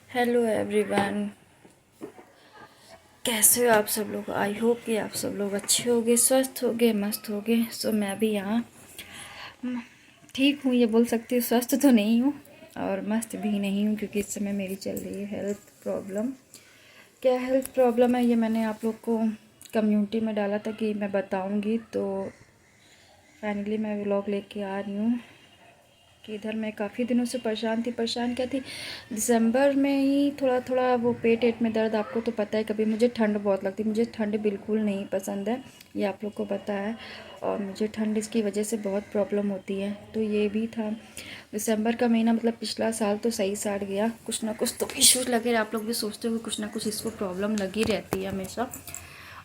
Hello everyone, कैसे हो आप सब लोग। आई होप कि आप सब लोग अच्छे होगे, स्वस्थ होगे, मस्त होगे। सो मैं भी यहाँ ठीक हूँ, ये बोल सकती हूँ। स्वस्थ तो नहीं हूँ और मस्त भी नहीं हूँ, क्योंकि इस समय मेरी चल रही है हेल्थ प्रॉब्लम। क्या हेल्थ प्रॉब्लम है ये मैंने आप लोग को कम्युनिटी में डाला था कि मैं बताऊँगी, तो फाइनली मैं व्लॉग लेके आ रही हूँ कि इधर मैं काफ़ी दिनों से परेशान थी। परेशान क्या थी, दिसंबर में ही थोड़ा थोड़ा वो पेट एट में दर्द। आपको तो पता है, कभी मुझे ठंड बहुत लगती है, मुझे ठंड बिल्कुल नहीं पसंद है, ये आप लोग को पता है। और मुझे ठंड इसकी वजह से बहुत प्रॉब्लम होती है। तो ये भी था दिसंबर का महीना, मतलब पिछला साल तो सही साट गया। कुछ ना कुछ तो इश्यूज लगे, आप लोग भी सोचते हो कुछ ना कुछ इसको प्रॉब्लम लगी रहती है हमेशा।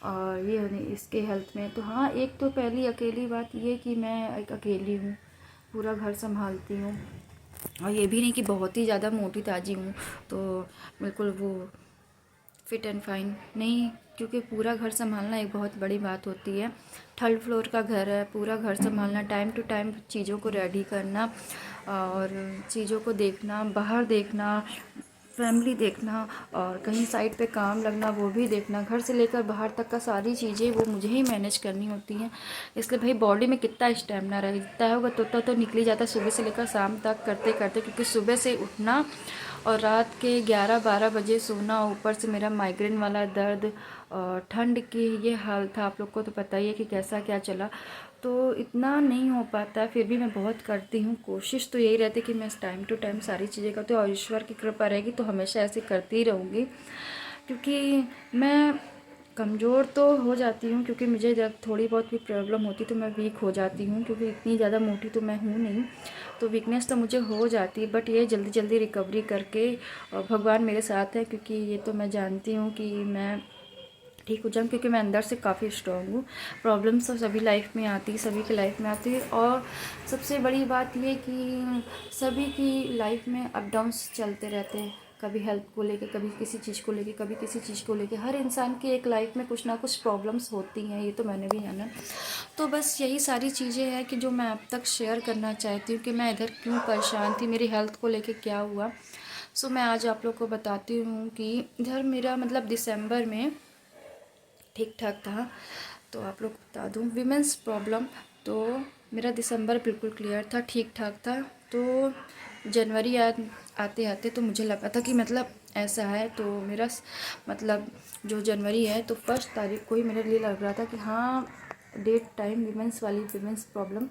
और ये इसके हेल्थ में तो हाँ, एक तो पहली अकेली बात ये कि मैं एक अकेली हूँ, पूरा घर संभालती हूँ। और ये भी नहीं कि बहुत ही ज़्यादा मोटी ताजी हूँ, तो बिल्कुल वो फिट एंड फाइन नहीं, क्योंकि पूरा घर संभालना एक बहुत बड़ी बात होती है। थर्ड फ्लोर का घर है, पूरा घर संभालना, टाइम टू टाइम चीज़ों को रेडी करना और चीज़ों को देखना, बाहर देखना, फैमिली देखना, और कहीं साइड पे काम लगना वो भी देखना, घर से लेकर बाहर तक का सारी चीज़ें वो मुझे ही मैनेज करनी होती हैं। इसलिए भाई बॉडी में कितना स्टेमिना रहता होगा तो निकली जाता है सुबह से लेकर शाम तक करते करते, क्योंकि सुबह से उठना और रात के 11-12 बजे सोना, ऊपर से मेरा माइग्रेन वाला दर्द और ठंड की ये हाल था। आप लोग को तो पता ही है कि कैसा क्या चला। तो इतना नहीं हो पाता, फिर भी मैं बहुत करती हूँ। कोशिश तो यही रहती है कि मैं टाइम टू टाइम सारी चीज़ें करती हूँ, और ईश्वर की कृपा रहेगी तो हमेशा ऐसे करती ही रहूँगी। क्योंकि मैं कमज़ोर तो हो जाती हूँ, क्योंकि मुझे जब थोड़ी बहुत भी प्रॉब्लम होती तो मैं वीक हो जाती हूँ, क्योंकि इतनी ज़्यादा मोटी तो मैं हूँ नहीं, तो वीकनेस तो मुझे हो जाती है। बट ये जल्दी जल्दी रिकवरी करके, और भगवान मेरे साथ है, क्योंकि ये तो मैं जानती हूँ कि मैं ठीक हो जाऊँ, क्योंकि मैं अंदर से काफ़ी स्ट्रॉन्ग हूँ। प्रॉब्लम्स तो सभी लाइफ में आती है, सभी की लाइफ में आती है। और सबसे बड़ी बात ये कि सभी की लाइफ में अप डाउन्स चलते रहते हैं, कभी हेल्थ को लेके, कभी किसी चीज़ को लेके, कभी किसी चीज़ को लेके। हर इंसान की एक लाइफ में कुछ ना कुछ प्रॉब्लम्स होती हैं, ये तो मैंने भी जाना। तो बस यही सारी चीज़ें हैं कि जो मैं अब तक शेयर करना चाहती हूँ कि मैं इधर क्यों परेशान थी, मेरी हेल्थ को लेके क्या हुआ। सो मैं आज आप लोग को बताती हूँ कि इधर मेरा मतलब दिसंबर में ठीक ठाक था। तो आप लोग बता दूँ, वीमेंस प्रॉब्लम, तो मेरा दिसंबर बिल्कुल क्लियर था, ठीक ठाक था। तो जनवरी आते आते तो मुझे लगा था कि मतलब ऐसा है, तो मेरा मतलब जो जनवरी है तो 1 तारीख को ही मेरे लिए लग रहा था कि हाँ, डेट टाइम वीमेंस वाली, वीमेंस प्रॉब्लम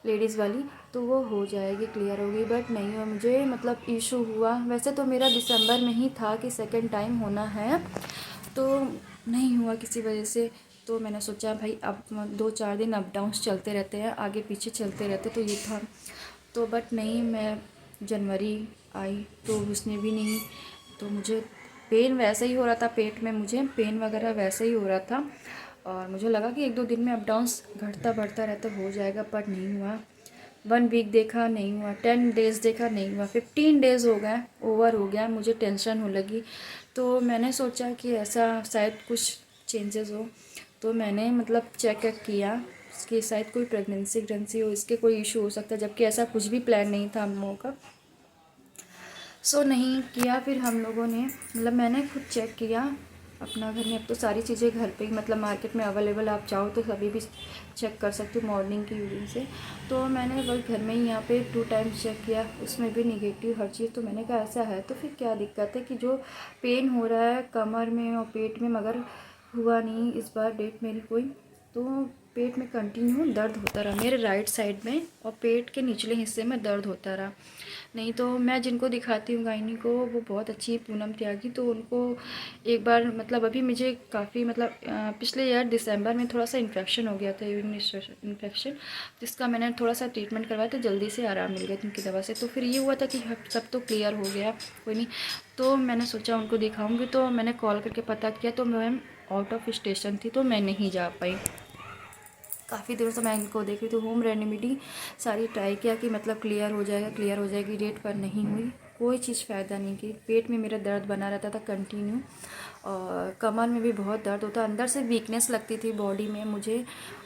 लेडीज़ वाली, तो वो हो जाएगी, क्लियर होगी। बट नहीं हुआ मुझे, मतलब इशू हुआ। वैसे तो मेरा दिसंबर में ही था कि सेकंड टाइम होना है, तो नहीं हुआ किसी वजह से। तो मैंने सोचा भाई अब 2-4 दिन अप डाउन्स चलते रहते हैं, आगे पीछे चलते रहते, तो ये था। तो बट नहीं, मैं जनवरी आई तो उसने भी नहीं, तो मुझे पेन वैसे ही हो रहा था, पेट में मुझे पेन वगैरह वैसे ही हो रहा था। और मुझे लगा कि 1-2 दिन में अप डाउन्स घटता बढ़ता रहता हो जाएगा, पर नहीं हुआ। 1 वीक देखा नहीं हुआ, 10 डेज़ देखा नहीं हुआ, 15 डेज़ हो गए, ओवर हो गया। मुझे टेंशन हो लगी, तो मैंने सोचा कि ऐसा शायद कुछ चेंजेस हो। तो मैंने मतलब चेक किया कि शायद कोई प्रेगनेंसी वेगनेंसी हो, इसके कोई इशू हो सकता है, जबकि ऐसा कुछ भी प्लान नहीं था हम लोगों का। सो नहीं किया फिर हम लोगों ने, मतलब मैंने खुद चेक किया अपना घर में। अब तो सारी चीज़ें घर पे ही, मतलब मार्केट में अवेलेबल, आप चाहो तो कभी भी चेक कर सकते हो मॉर्निंग की यूरिन से। तो मैंने बस घर में ही यहाँ पे 2 टाइम्स चेक किया, उसमें भी निगेटिव हर चीज़। तो मैंने कहा ऐसा है तो फिर क्या दिक्कत है, कि जो पेन हो रहा है कमर में और पेट में, मगर हुआ नहीं इस बार डेट मेरी कोई। तो पेट में कंटिन्यू दर्द होता रहा मेरे राइट साइड में, और पेट के निचले हिस्से में दर्द होता रहा। नहीं तो मैं जिनको दिखाती हूँ गायनी को, वो बहुत अच्छी है, पूनम त्यागी, तो उनको एक बार मतलब अभी मुझे काफ़ी मतलब पिछले ईयर दिसंबर में थोड़ा सा इन्फेक्शन हो गया था, यूरिन इन्फेक्शन, जिसका मैंने थोड़ा सा ट्रीटमेंट करवाया तो जल्दी से आराम मिल गया उनकी दवा से। तो फिर ये हुआ था कि सब तो क्लियर हो गया, कोई नहीं। तो मैंने सोचा उनको दिखाऊंगी, तो मैंने कॉल करके पता किया, तो मैम आउट ऑफ स्टेशन थी, तो मैं नहीं जा पाई। काफ़ी देर से मैं इनको देख रही थी, होम रेमेडी सारी ट्राई किया कि मतलब क्लियर हो जाएगा, क्लियर हो जाएगी, डेट पर नहीं हुई, कोई चीज़ फ़ायदा नहीं की। पेट में मेरा दर्द बना रहता था कंटिन्यू, और कमर में भी बहुत दर्द होता, अंदर से वीकनेस लगती थी बॉडी में मुझे,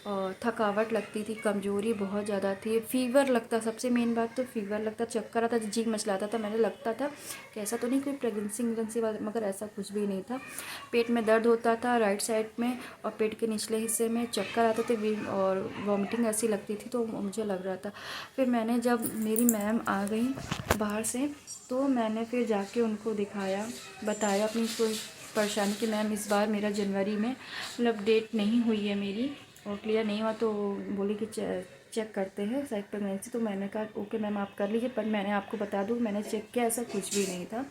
और थकावट लगती थी, कमज़ोरी बहुत ज़्यादा थी, फीवर लगता, सबसे मेन बात तो फीवर लगता, चक्कर आता, जी मचलाता था। मैंने लगता था कि ऐसा तो नहीं कोई प्रेगनेंसी वाला, मगर ऐसा कुछ भी नहीं था। पेट में दर्द होता था राइट साइड में, और पेट के निचले हिस्से में चक्कर आते थे और वॉमिटिंग ऐसी लगती थी, तो मुझे लग रहा था। फिर मैंने, जब मेरी मैम आ गई बाहर से, तो मैंने फिर जाके उनको दिखाया, बताया अपनी कोई परेशानी कि मैम इस बार मेरा जनवरी में मतलब डेट नहीं हुई है मेरी और क्लियर नहीं हुआ, तो बोली कि चेक करते हैं शायद प्रेगनेंसी। तो मैंने कहा ओके मैम आप कर लीजिए, पर मैंने आपको बता दूँ मैंने चेक किया, ऐसा कुछ भी नहीं था,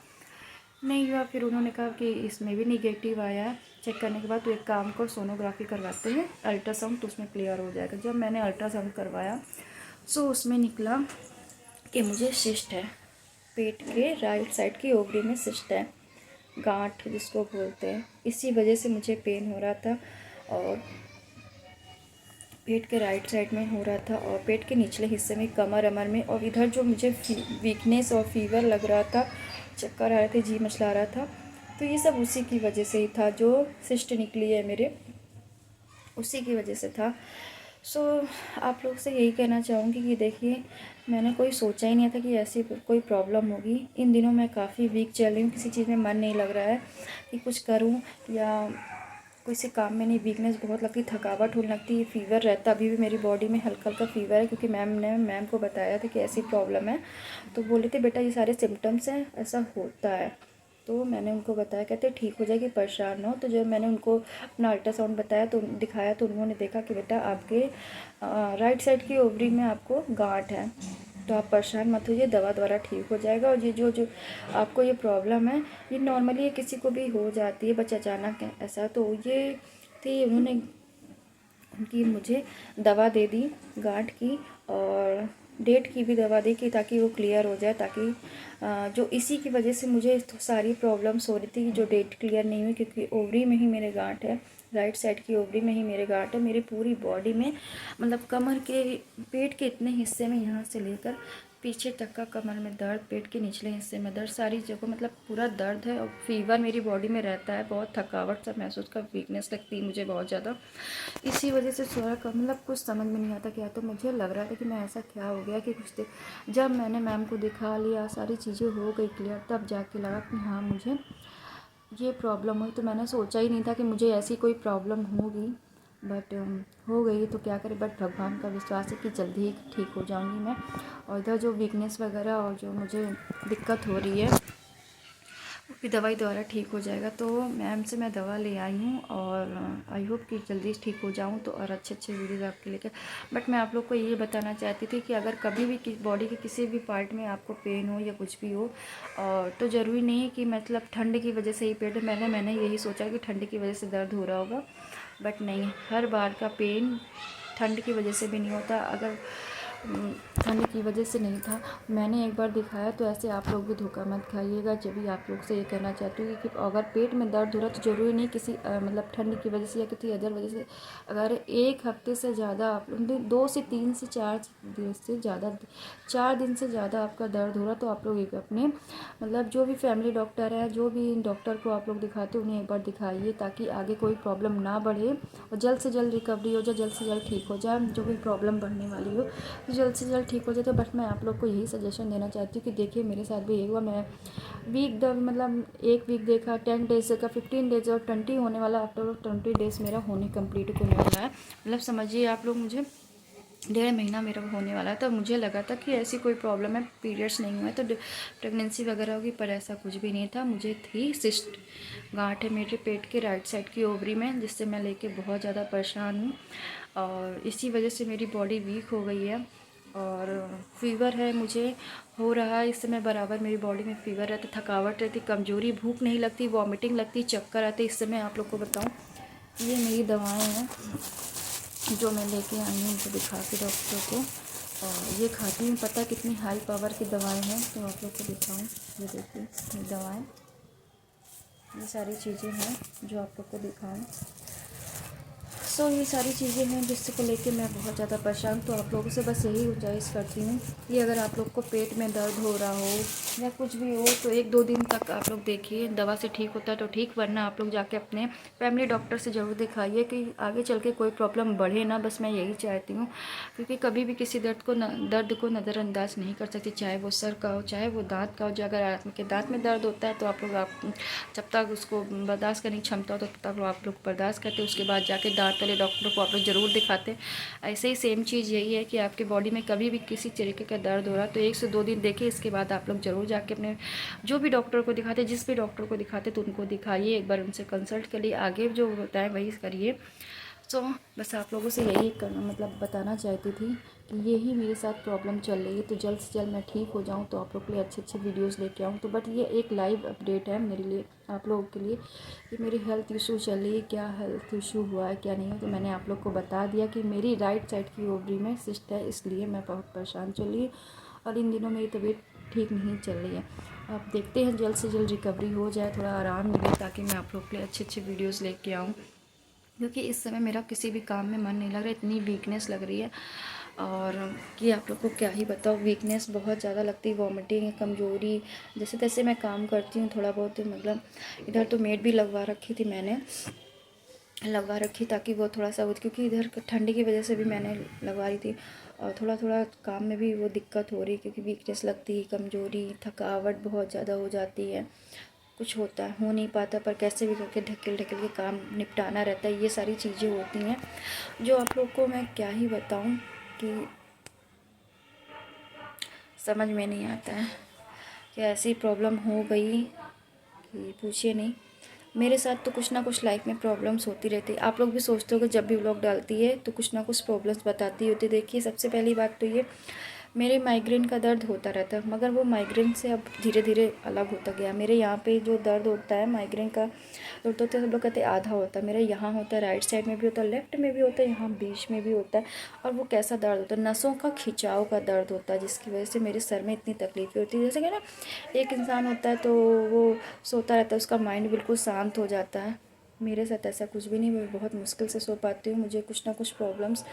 नहीं हुआ। फिर उन्होंने कहा कि इसमें भी निगेटिव आया है, चेक करने के बाद तो एक काम कर सोनोग्राफी करवाते हैं, अल्ट्रासाउंड, तो उसमें क्लियर हो जाएगा। जब मैंने अल्ट्रासाउंड करवाया सो उसमें निकला कि मुझे सिस्ट है, पेट के राइट साइड की ओवरी में सिस्ट है, गांठ जिसको बोलते हैं। इसी वजह से मुझे पेन हो रहा था, और पेट के राइट साइड में हो रहा था, और पेट के निचले हिस्से में, कमर अमर में, और इधर जो मुझे वीकनेस और फीवर लग रहा था, चक्कर आ रहे थे, जी मचला रहा था, तो ये सब उसी की वजह से ही था। जो सिस्ट निकली है मेरे, उसी की वजह से था। सो आप लोग से यही कहना चाहूँगी कि देखिए, मैंने कोई सोचा ही नहीं था कि ऐसी कोई प्रॉब्लम होगी। इन दिनों मैं काफ़ी वीक चल रही हूँ, किसी चीज़ में मन नहीं लग रहा है कि कुछ करूँ, या किसी काम में नहीं, वीकनेस बहुत लगती, थकावट होने लगती है, फीवर रहता, अभी भी मेरी बॉडी में हल्का हल्का फीवर है, क्योंकि मैम को बताया था कि ऐसी प्रॉब्लम है, तो बोले थे बेटा ये सारे सिम्टम्स हैं, ऐसा होता है। तो मैंने उनको बताया, कहते ठीक हो जाएगी, परेशान हो। तो जब मैंने उनको अपना अल्ट्रासाउंड बताया तो दिखाया, तो उन्होंने देखा कि बेटा आपके राइट साइड की ओवरी में आपको गांठ है, तो आप परेशान मत होइए, दवा द्वारा ठीक हो जाएगा। और ये जो आपको ये प्रॉब्लम है, ये नॉर्मली किसी को भी हो जाती है, बस अचानक ऐसा, तो ये थी। उन्होंने उनकी मुझे दवा दे दी गांठ की, और डेट की भी दवा दी कि ताकि वो क्लियर हो जाए, ताकि जो इसी की वजह से मुझे तो सारी प्रॉब्लम्स हो रही थी, जो डेट क्लियर नहीं हुई, क्योंकि ओवरी में ही मेरे गांठ है, राइट साइड की ओवरी में ही मेरे गांठ है। मेरी पूरी बॉडी में, मतलब कमर के, पेट के इतने हिस्से में, यहाँ से लेकर पीछे तक का कमर में दर्द, पेट के निचले हिस्से में दर्द, सारी जगह मतलब पूरा दर्द है, और फीवर मेरी बॉडी में रहता है, बहुत थकावट सा महसूस कर, वीकनेस लगती है मुझे बहुत ज़्यादा। इसी वजह से थोड़ा कम, मतलब कुछ समझ में नहीं आता क्या, तो मुझे लग रहा था कि मैं ऐसा क्या हो गया कि कुछ जब मैंने मैम को दिखा लिया, सारी चीज़ें हो गई क्लियर, तब जाके लगा कि हाँ मुझे ये प्रॉब्लम हुई। तो मैंने सोचा ही नहीं था कि मुझे ऐसी कोई प्रॉब्लम होगी, बट हो गई तो क्या करें, बट भगवान का विश्वास है कि जल्दी ही ठीक हो जाऊंगी मैं। और इधर जो वीकनेस वगैरह और जो मुझे दिक्कत हो रही है, कि दवाई द्वारा ठीक हो जाएगा। तो मैम से मैं दवा ले आई हूँ, और आई होप कि जल्दी ठीक हो जाऊँ, तो और अच्छे वीडियोज़ आपके लेकर। बट मैं आप लोग को ये बताना चाहती थी कि अगर कभी भी बॉडी के किसी भी पार्ट में आपको पेन हो या कुछ भी हो, और तो ज़रूरी नहीं है कि मतलब ठंड की वजह से ही पेट, मैंने यही सोचा कि ठंड की वजह से दर्द हो रहा होगा, बट नहीं, हर बार का पेन ठंड की वजह से भी नहीं होता। अगर ठंड की वजह से नहीं था, मैंने एक बार दिखाया, तो ऐसे आप लोग भी धोखा मत खाइएगा। जब भी आप लोग से ये कहना चाहती हूँ कि अगर पेट में दर्द हो रहा है, तो ज़रूरी नहीं किसी मतलब ठंड की वजह से या किसी अदर वजह से, अगर एक हफ्ते से ज़्यादा आप 2 से 3 से 4 दिन से ज़्यादा, 4 दिन से ज़्यादा आपका दर्द हो रहा, तो आप लोग एक अपने मतलब जो भी फैमिली डॉक्टर है, जो भी डॉक्टर को आप लोग दिखाते हैं, उन्हें एक बार दिखाइए, ताकि आगे कोई प्रॉब्लम ना बढ़े, और जल्द से जल्द रिकवरी हो जाए, जल्द से जल्द ठीक हो जाए, जो भी प्रॉब्लम बढ़ने वाली हो जल्द से जल्द ठीक हो जाए। तो बट मैं आप लोग को यही सजेशन देना चाहती हूँ कि देखिए मेरे साथ भी यही हुआ। मैं मतलब 1 वीक देखा, 10 डेज का, 15 डेज, और 20 होने वाला, आफ्टर 20 डेज मेरा होने कंप्लीट होने वाला है। मतलब समझिए आप लोग, मुझे 1.5 महीना मेरा होने वाला है। तो मुझे लगा था कि ऐसी कोई प्रॉब्लम है, पीरियड्स नहीं हुए तो प्रेगनेंसी वगैरह होगी, पर ऐसा कुछ भी नहीं था। मुझे थी सिस्ट, गांठ है मेरे पेट के राइट साइड की ओवरी में, जिससे मैं लेके बहुत ज़्यादा परेशान हूँ, और इसी वजह से मेरी बॉडी वीक हो गई है, और फीवर है मुझे, हो रहा है इस समय बराबर, मेरी बॉडी में फीवर रहता, थकावट रहती, कमज़ोरी, भूख नहीं लगती, वॉमिटिंग लगती, चक्कर आते। इस समय आप लोग को बताऊँ, ये मेरी दवाएँ हैं जो मैं लेके आई हूँ उनको दिखा के डॉक्टर को, और ये खाती हूँ। पता कितनी हाई पावर की दवाएं हैं, तो आप लोग को दिखाऊँ। ये देखिए ये दवाएं, ये सारी चीज़ें हैं जो आप लोग को दिखाऊँ। सो ये सारी चीज़ें हैं जिससे को लेके मैं बहुत ज़्यादा परेशान। तो आप लोगों से बस यही गुजारिश करती हूँ कि अगर आप लोग को पेट में दर्द हो रहा हो, या कुछ भी हो तो 1-2 दिन तक आप लोग देखिए, दवा से ठीक होता है तो ठीक, वरना आप लोग जाके अपने फैमिली डॉक्टर से ज़रूर दिखाइए कि आगे चल के कोई प्रॉब्लम बढ़े ना, बस मैं यही चाहती हूँ। क्योंकि कभी भी किसी दर्द को नज़रअंदाज नहीं कर सकती, चाहे वो सर का हो, चाहे वो दाँत का हो। जो अगर आपके दाँत में दर्द होता है तो आप जब तक उसको बर्दाश्त करने की क्षमता हो तो तब तक आप लोग बर्दाश्त करते, उसके बाद जाके दाँत वाले डॉक्टर को आप लोग ज़रूर दिखाते। ऐसे ही सेम चीज़ यही है कि आपके बॉडी में कभी भी किसी तरीके का दर्द हो रहा है तो 1 से 2 दिन देखिए, इसके बाद आप लोग ज़रूर जाके अपने जो भी डॉक्टर को दिखाते, जिस भी डॉक्टर को दिखाते तो उनको दिखाइए, एक बार उनसे कंसल्ट करिए, आगे जो होता है वही करिए। सो बस आप लोगों से यही मतलब बताना चाहती थी कि यही मेरे साथ प्रॉब्लम चल रही है, तो जल्द से जल्द मैं ठीक हो जाऊं तो आप लोग के लिए अच्छे अच्छे वीडियोस लेके आऊं। तो बट ये एक लाइव अपडेट है मेरे लिए, आप लोगों के लिए, कि मेरी हेल्थ इशू चल रही है, क्या हेल्थ इशू हुआ है क्या नहीं है। तो मैंने आप लोग को बता दिया कि मेरी राइट साइड की ओवरी में सिस्ट है, इसलिए मैं बहुत परेशान चल रही हूँ और इन दिनों मेरी तबीयत ठीक नहीं चल रही है। आप देखते हैं जल्द से जल्द रिकवरी हो जाए, थोड़ा आराम मिले, ताकि मैं आप लोग के लिए अच्छे अच्छे वीडियोज़ लेके आऊँ। क्योंकि इस समय मेरा किसी भी काम में मन नहीं लग रहा, इतनी वीकनेस लग रही है। और कि आप लोग को क्या ही बताओ, वीकनेस बहुत ज़्यादा लगती है, वॉमिटिंग, कमज़ोरी, जैसे तैसे मैं काम करती हूँ थोड़ा बहुत, मतलब इधर तो मेड भी लगवा रखी थी मैंने, लगवा रखी ताकि वो थोड़ा सा हो, क्योंकि इधर ठंडी की वजह से भी मैंने लगवाई थी। और थोड़ा थोड़ा काम में भी वो दिक्कत हो रही, क्योंकि वीकनेस लगती है, कमज़ोरी, थकावट बहुत ज़्यादा हो जाती है, कुछ होता है, हो नहीं पाता, पर कैसे भी करके ढकेल ढकेल के काम निपटाना रहता है। ये सारी चीज़ें होती हैं जो आप लोग को मैं क्या ही बताऊं कि समझ में नहीं आता है कि ऐसी प्रॉब्लम हो गई कि पूछिए नहीं। मेरे साथ तो कुछ ना कुछ लाइफ में प्रॉब्लम्स होती रहती है। आप लोग भी सोचते हो कि जब भी व्लॉग डालती है तो कुछ ना कुछ प्रॉब्लम्स बताती होती है। देखिए, सबसे पहली बात तो ये, मेरे माइग्रेन का दर्द होता रहता है, मगर वो माइग्रेन से अब धीरे धीरे अलग होता गया। मेरे यहाँ पे जो दर्द होता है, माइग्रेन का दर्द होता है, सब लोग कहते हैं आधा होता है, मेरे यहाँ होता है, राइट साइड में भी होता है, लेफ्ट में भी होता है, यहाँ बीच में भी होता है। और वो कैसा दर्द होता है, नसों का खिंचाव का दर्द होता है, जिसकी वजह से मेरे सर में इतनी तकलीफ़ें होती है। जैसे कि ना, एक इंसान होता है तो वो सोता रहता है, उसका माइंड बिल्कुल शांत हो जाता है। मेरे साथ ऐसा कुछ भी नहीं, मैं बहुत मुश्किल से सो पाती हूँ। मुझे कुछ ना कुछ प्रॉब्लम्स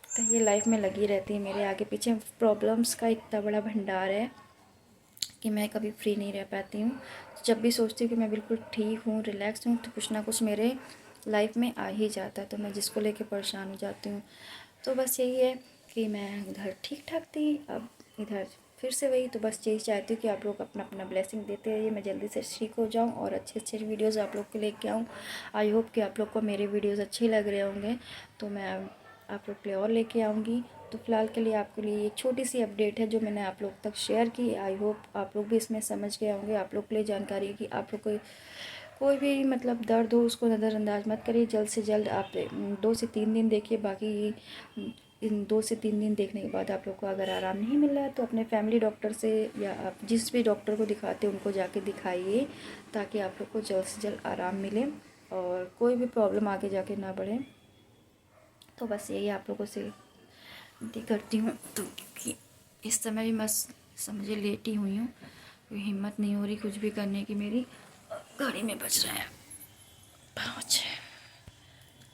तो ये लाइफ में लगी रहती है, मेरे आगे पीछे प्रॉब्लम्स का इतना बड़ा भंडार है कि मैं कभी फ्री नहीं रह पाती हूँ। जब भी सोचती हूँ कि मैं बिल्कुल ठीक हूँ, रिलैक्स हूँ, तो कुछ ना कुछ मेरे लाइफ में आ ही जाता है, तो मैं जिसको लेके परेशान हो जाती हूँ। तो बस यही है कि मैं उधर ठीक ठाक थी, अब इधर फिर से वही। तो बस यही चाहती हूँ कि आप लोग अपना अपना ब्लेसिंग देते रहिए, मैं जल्दी से ठीक हो जाऊँ और अच्छे अच्छे वीडियोज़ आप लोग को लेके आऊँ। आई होप कि आप लोग को मेरे वीडियोज़ अच्छे लग रहे होंगे, तो मैं आप लोग के लिए और लेके आऊँगी। तो फ़िलहाल के लिए आपके लिए एक छोटी सी अपडेट है जो मैंने आप लोग तक शेयर की। आई होप आप लोग भी इसमें समझ गए होंगे। आप लोग के लिए जानकारी है कि आप लोग को कोई भी मतलब दर्द हो उसको नज़रअंदाज मत करिए, जल्द से जल्द आप 2 से 3 दिन देखिए। बाकी इन 2 से 3 दिन देखने के बाद आप लोग को अगर आराम नहीं मिल रहा है तो अपने फैमिली डॉक्टर से या आप जिस भी डॉक्टर को दिखाते हैं उनको जाके दिखाइए, ताकि आप लोग को जल्द से जल्द आराम मिले और कोई भी प्रॉब्लम आगे जाके ना बढ़े। तो बस यही आप लोगों से विनती करती हूँ। तो कि इस समय भी मैं समझे लेटी हुई हूँ, कोई हिम्मत नहीं हो रही कुछ भी करने की मेरी। गाड़ी में बज रहे हैं 5।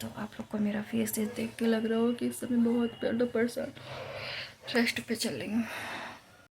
तो आप लोग को मेरा फेस देख के लग रहा हो कि इस समय बहुत परेशान रेस्ट पे चल रही हूँ।